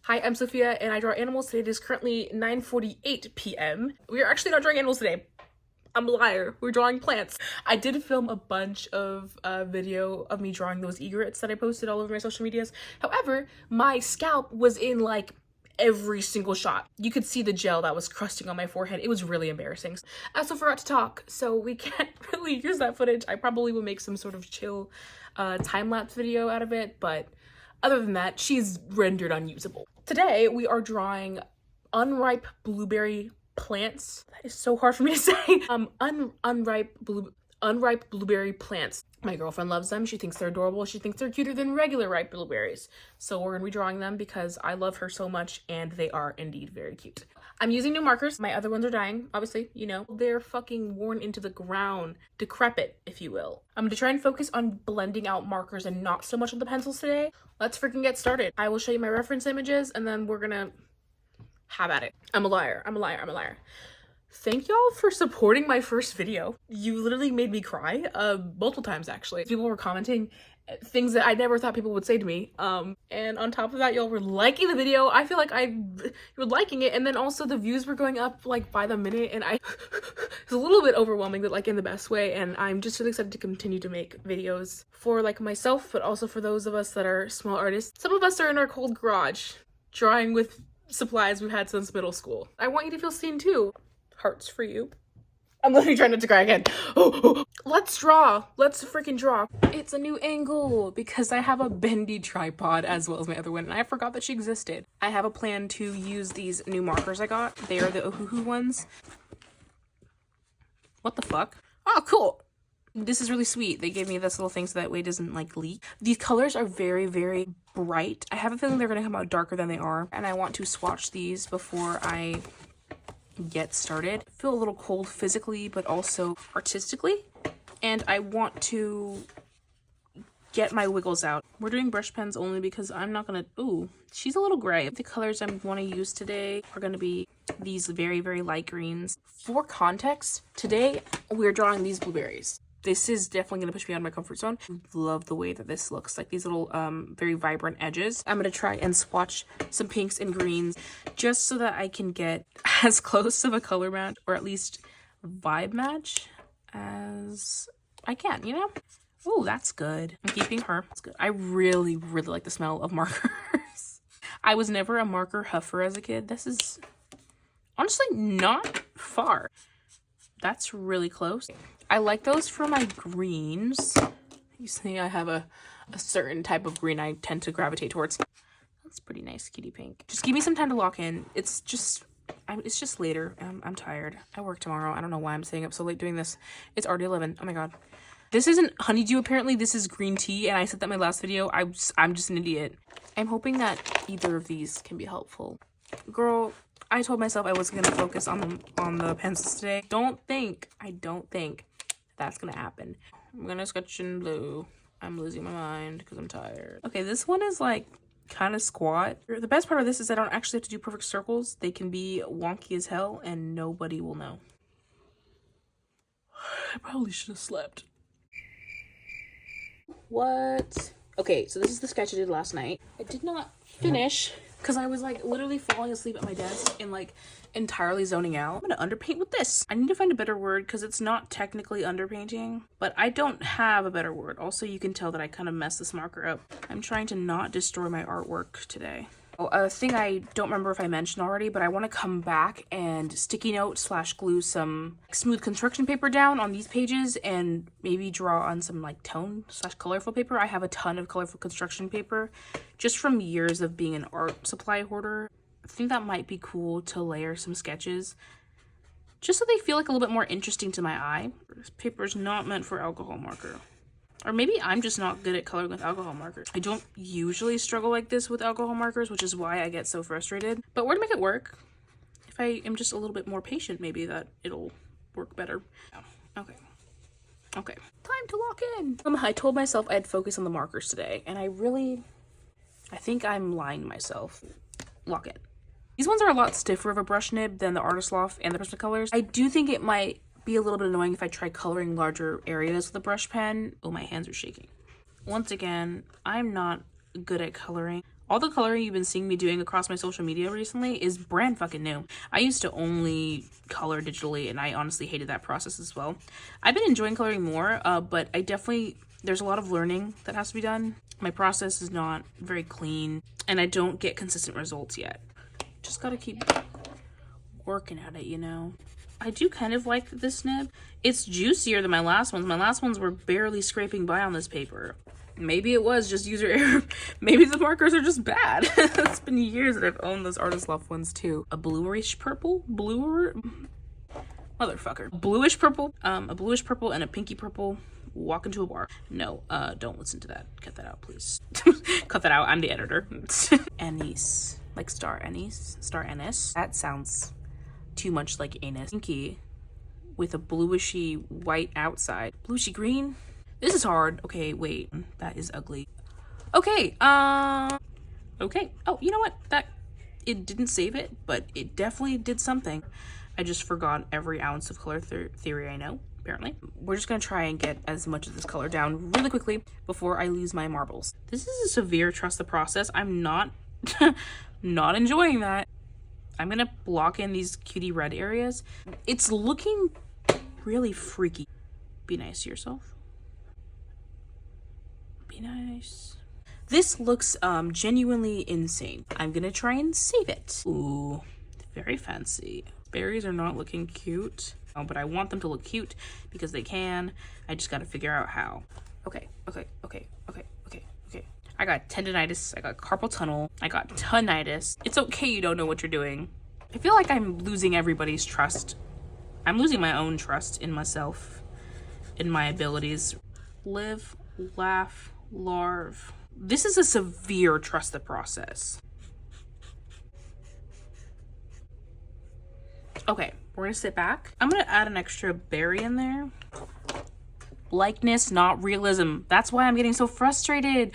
Hi, I'm Sophia and I draw animals. Today it is currently 9:48 p.m. We are actually not drawing animals today. I'm a liar. We're drawing plants. I did film a bunch of video of me drawing those egrets that I posted all over my social medias. However, my scalp was in like every single shot. You could see the gel that was crusting on my forehead. It was really embarrassing. I also forgot to talk, so we can't really use that footage. I probably will make some sort of chill time-lapse video out of it, but other than that, she's rendered unusable. Today, we are drawing unripe blueberry plants. That is so hard for me to say. Unripe blueberry plants. My girlfriend loves them. She thinks they're adorable. She thinks they're cuter than regular ripe blueberries. So we're gonna be drawing them because I love her so much and they are indeed very cute. I'm using new markers. My other ones are dying, obviously, you know. They're fucking worn into the ground, decrepit, if you will. I'm gonna try and focus on blending out markers and not so much on the pencils today. Let's freaking get started. I will show you my reference images and then we're gonna have at it. I'm a liar. Thank y'all for supporting my first video. You literally made me cry multiple times actually. People were commenting things that I never thought people would say to me. And on top of that, y'all were liking the video. I feel like you were liking it, and then also the views were going up like by the minute, and it's a little bit overwhelming, but like in the best way. And I'm just really excited to continue to make videos for like myself, but also for those of us that are small artists. Some of us are in our cold garage drawing with supplies we've had since middle school. I want you to feel seen too. Hearts for you. I'm literally trying not to cry again. Let's draw. Let's freaking draw. It's a new angle because I have a bendy tripod as well as my other one, and I forgot that she existed. I have a plan to use these new markers I got. They are the Ohuhu ones. What the fuck? Oh, cool. This is really sweet. They gave me this little thing so that way it doesn't like leak. These colors are very, very bright. I have a feeling they're gonna come out darker than they are, and I want to swatch these before I get started. I feel a little cold physically, but also artistically, and I want to get my wiggles out. We're doing brush pens only because I'm not gonna, ooh, she's a little gray. The colors I want to use today are gonna be these very, very light greens. For context, today we're drawing these blueberries. This is definitely going to push me out of my comfort zone. Love the way that this looks, like these little very vibrant edges. I'm going to try and swatch some pinks and greens just so that I can get as close of a color match, or at least vibe match, as I can, you know? Oh, that's good. I'm keeping her. That's good. I really, really like the smell of markers. I was never a marker huffer as a kid. This is honestly not far. That's really close. I like those for my greens. You see I have a certain type of green I tend to gravitate towards. That's pretty nice, cutie pink. Just give me some time to lock in. It's just later. I'm tired. I work tomorrow. I don't know why I'm staying up so late doing this. It's already 11. Oh my god. This isn't honeydew apparently. This is green tea, and I said that in my last video. I'm just an idiot. I'm hoping that either of these can be helpful. Girl, I told myself I wasn't gonna focus on the pencils today. I don't think that's gonna happen. I'm gonna sketch in blue. I'm losing my mind because I'm tired. Okay, this one is like kind of squat. The best part of this is I don't actually have to do perfect circles. They can be wonky as hell and nobody will know. I probably should have slept. What? Okay, so this is the sketch I did last night. I did not finish because I was like literally falling asleep at my desk and like entirely zoning out. I'm gonna underpaint with this. I need to find a better word because it's not technically underpainting, but I don't have a better word. Also, you can tell that I kind of messed this marker up. I'm trying to not destroy my artwork today. Oh, a thing I don't remember if I mentioned already, but I want to come back and sticky note / glue some smooth construction paper down on these pages and maybe draw on some like tone / colorful paper. I have a ton of colorful construction paper just from years of being an art supply hoarder. I think that might be cool to layer some sketches just so they feel like a little bit more interesting to my eye. This paper is not meant for alcohol marker. Or maybe I'm just not good at coloring with alcohol markers. I don't usually struggle like this with alcohol markers, which is why I get so frustrated. But we're gonna make it work. If I am just a little bit more patient, maybe that it'll work better. Oh, okay. Time to lock in. I told myself I'd focus on the markers today, and I think I'm lying to myself. Lock in. These ones are a lot stiffer of a brush nib than the Artist Loft and the Prismacolors. I do think it might be a little bit annoying if I try coloring larger areas with a brush pen. Oh, my hands are shaking. Once again, I'm not good at coloring. All the coloring you've been seeing me doing across my social media recently is brand fucking new. I used to only color digitally, and I honestly hated that process as well. I've been enjoying coloring more, but there's a lot of learning that has to be done. My process is not very clean, and I don't get consistent results yet. Just gotta keep working at it, you know? I do kind of like this nib. It's juicier than my last ones. My last ones were barely scraping by on this paper. Maybe it was just user error. Maybe the markers are just bad. It's been years that I've owned those Artist Loft ones too. A bluish purple? Motherfucker. Bluish purple, a bluish purple and a pinky purple. Walk into a bar. No, don't listen to that. Cut that out, please. Cut that out. I'm the editor. Anise. Like star anise. Star anise. That sounds too much like anise. Pinky with a bluishy white outside. Bluishy green? This is hard. Okay, wait. That is ugly. Okay, okay. Oh, you know what? It didn't save it, but it definitely did something. I just forgot every ounce of color theory I know, apparently. We're just gonna try and get as much of this color down really quickly before I lose my marbles. This is a severe trust the process. I'm not, not enjoying that. I'm gonna block in these cutie red areas. It's looking really freaky. Be nice to yourself. Be nice. This looks genuinely insane. I'm gonna try and save it. Ooh, very fancy. Berries are not looking cute, but I want them to look cute because they can. I just gotta figure out how. Okay. I got tendonitis, I got carpal tunnel, I got tinnitus. It's okay you don't know what you're doing. I feel like I'm losing everybody's trust. I'm losing my own trust in myself, in my abilities. Live, laugh, larve. This is a severe trust the process. Okay, we're gonna sit back. I'm gonna add an extra berry in there. Likeness, not realism. That's why I'm getting so frustrated.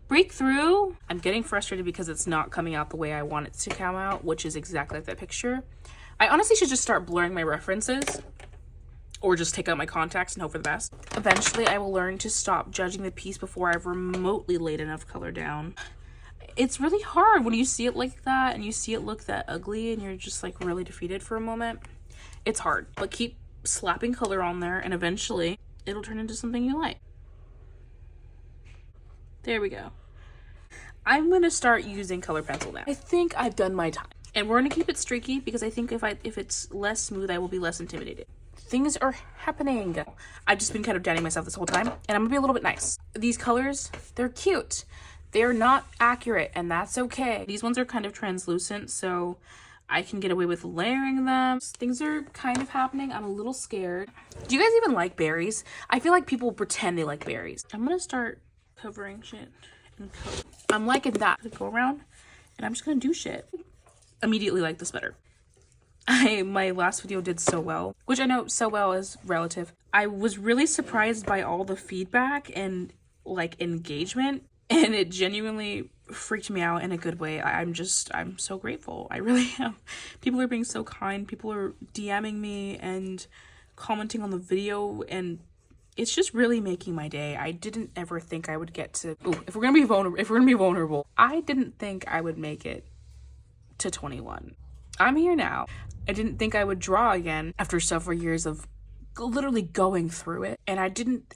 Breakthrough. I'm getting frustrated because it's not coming out the way I want it to come out, which is exactly like that picture. I honestly should just start blurring my references or just take out my contacts and hope for the best. Eventually, I will learn to stop judging the piece before I've remotely laid enough color down. It's really hard when you see it like that and you see it look that ugly and you're just like really defeated for a moment. It's hard, but keep slapping color on there and eventually it'll turn into something you like. There we go. I'm gonna start using color pencil now. I think I've done my time. And we're gonna keep it streaky because I think if it's less smooth, I will be less intimidated. Things are happening. I've just been kind of doubting myself this whole time, and I'm gonna be a little bit nice. These colors, they're cute. They're not accurate, and that's okay. These ones are kind of translucent, so I can get away with layering them. Things are kind of happening. I'm a little scared. Do you guys even like berries? I feel like people pretend they like berries. I'm gonna start covering shit in color. I'm liking that. Go around, and I'm just gonna do shit. Immediately like this better. My last video did so well, which I know so well is relative. I was really surprised by all the feedback and like engagement, and it genuinely freaked me out in a good way. I'm so grateful. I really am. People are being so kind. People are DMing me and commenting on the video, and it's just really making my day. I didn't ever think I would get to, if we're gonna be vulnerable, I didn't think I would make it to 21. I'm here now. I didn't think I would draw again after several years of literally going through it, and I didn't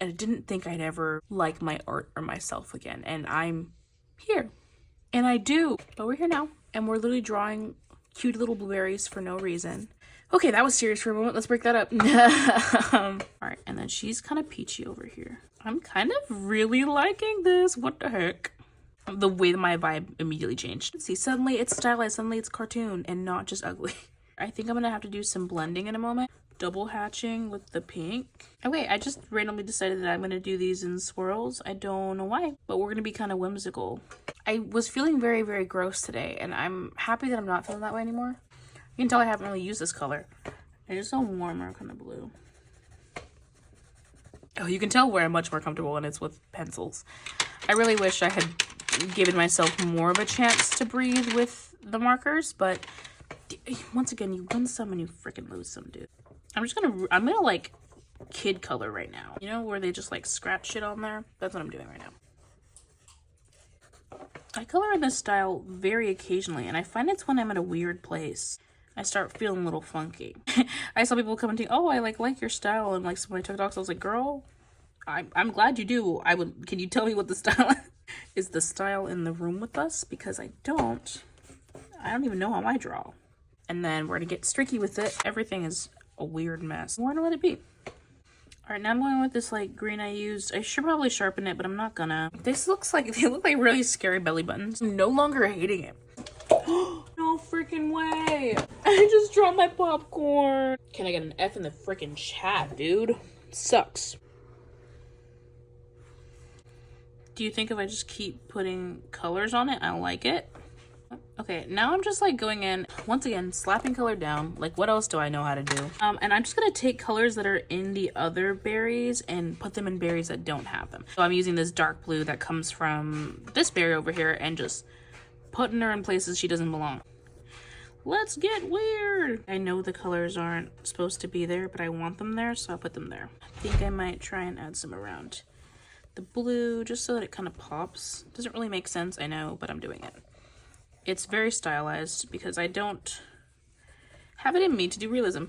think I'd ever like my art or myself again, and I'm here, and I do. But we're here now, and we're literally drawing cute little blueberries for no reason. Okay, that was serious for a moment. Let's break that up. All right, and then she's kind of peachy over here. I'm kind of really liking this. What the heck? The way that my vibe immediately changed. Let's see, suddenly it's stylized, suddenly it's cartoon and not just ugly. I think I'm gonna have to do some blending in a moment. Double hatching with the pink. Oh wait, I just randomly decided that I'm gonna do these in swirls. I don't know why, but we're gonna be kind of whimsical. I was feeling very, very gross today, and I'm happy that I'm not feeling that way anymore. You can tell I haven't really used this color. It is a warmer kind of blue. Oh, you can tell where I'm much more comfortable when it's with pencils. I really wish I had given myself more of a chance to breathe with the markers, but once again, you win some and you freaking lose some, dude. I'm gonna like kid color right now. You know, where they just like scratch shit on there? That's what I'm doing right now. I color in this style very occasionally, and I find it's when I'm at a weird place. I start feeling a little funky. I saw people commenting, "Oh, I like your style," and like some of my TikToks. I was like, "Girl, I'm glad you do. Can you tell me what the style is? The style in the room with us? Because I don't even know how I draw." And then we're gonna get streaky with it. Everything is a weird mess. We're gonna let it be. All right, now I'm going with this like green I used. I should probably sharpen it, but I'm not gonna. This looks like, they look like really scary belly buttons. I'm no longer hating it. No freaking way. I just dropped my popcorn. Can I get an F in the freaking chat, dude? Sucks. Do you think if I just keep putting colors on it, I'll like it? Okay, now I'm just like going in, once again, slapping color down. Like, what else do I know how to do? And I'm just gonna take colors that are in the other berries and put them in berries that don't have them. So I'm using this dark blue that comes from this berry over here and just putting her in places she doesn't belong. Let's get weird. I know the colors aren't supposed to be there, but I want them there, so I'll put them there. I think I might try and add some around the blue just so that it kind of pops. Doesn't really make sense, I know, but I'm doing it. It's very stylized because I don't have it in me to do realism.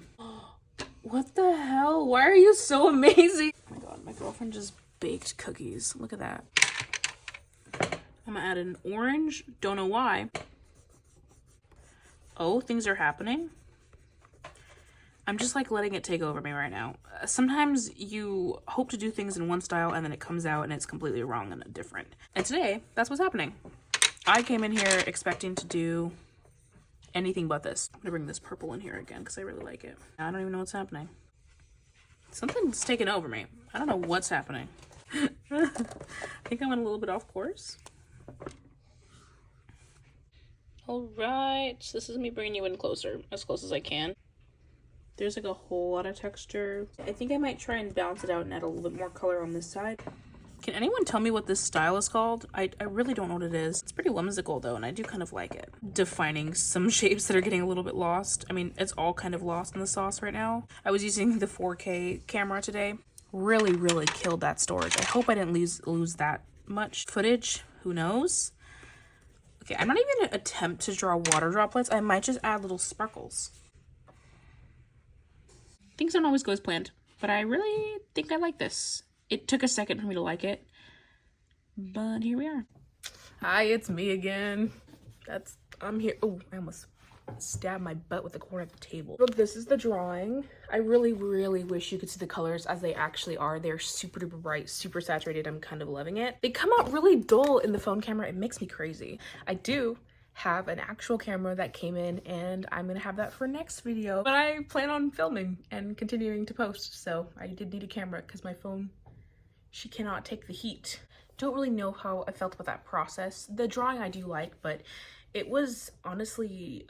What the hell? Why are you so amazing? Oh my god, my girlfriend just baked cookies. Look at that. I'm gonna add an orange. Don't know why. Oh, things are happening. I'm just like letting it take over me right now. Sometimes you hope to do things in one style and then it comes out and it's completely wrong and different. And today, that's what's happening. I came in here expecting to do anything but this. I'm gonna bring this purple in here again because I really like it. I don't even know what's happening. Something's taken over me. I don't know what's happening. I think I went a little bit off course. All right, this is me bringing you in closer, as close as I can. There's like a whole lot of texture. I think I might try and balance it out and add a little bit more color on this side. Can anyone tell me what this style is called? I really don't know what it is. It's pretty whimsical though, and I do kind of like it. Defining some shapes that are getting a little bit lost. I mean, it's all kind of lost in the sauce right now. I was using the 4K camera today. Really killed that storage. I hope I didn't lose that much footage. Who knows? Okay, I'm not even gonna attempt to draw water droplets. I might just add little sparkles. Things don't always go as planned, but I really think I like this. It took a second for me to like it, but here we are. Hi, it's me again. I'm here. Oh, I almost stabbed my butt with the corner of the table. But this is the drawing. I really wish you could see the colors as they actually are. They're super duper bright, super saturated. I'm kind of loving it. They come out really dull in the phone camera. It makes me crazy. I do have an actual camera that came in and I'm gonna have that for next video, but I plan on filming and continuing to post, so I did need a camera because my phone, she cannot take the heat. Don't really know how I felt about that process. The drawing I do like, but it was honestly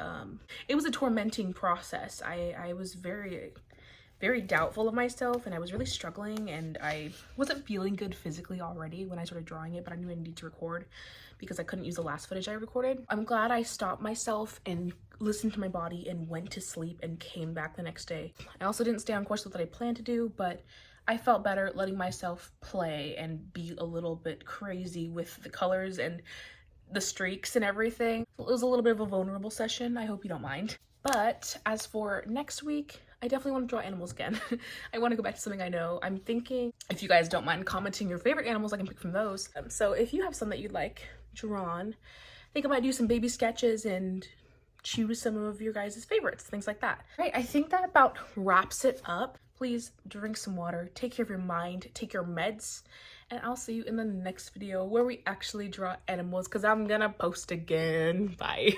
it was a tormenting process. I was very doubtful of myself and I was really struggling and I wasn't feeling good physically already when I started drawing it, but I knew I needed to record because I couldn't use the last footage I recorded. I'm glad I stopped myself and listened to my body and went to sleep and came back the next day. I also didn't stay on course with what I planned to do, but I felt better letting myself play and be a little bit crazy with the colors and the streaks and everything. It was a little bit of a vulnerable session. I hope you don't mind. But as for next week, I definitely want to draw animals again. I want to go back to something I know. I'm thinking, if you guys don't mind commenting your favorite animals, I can pick from those. So if you have some that you'd like drawn, I think I might do some baby sketches and choose some of your guys' favorites, things like that. Right, I think that about wraps it up. Please drink some water, take care of your mind, take your meds, and I'll see you in the next video where we actually draw animals because I'm gonna post again. Bye.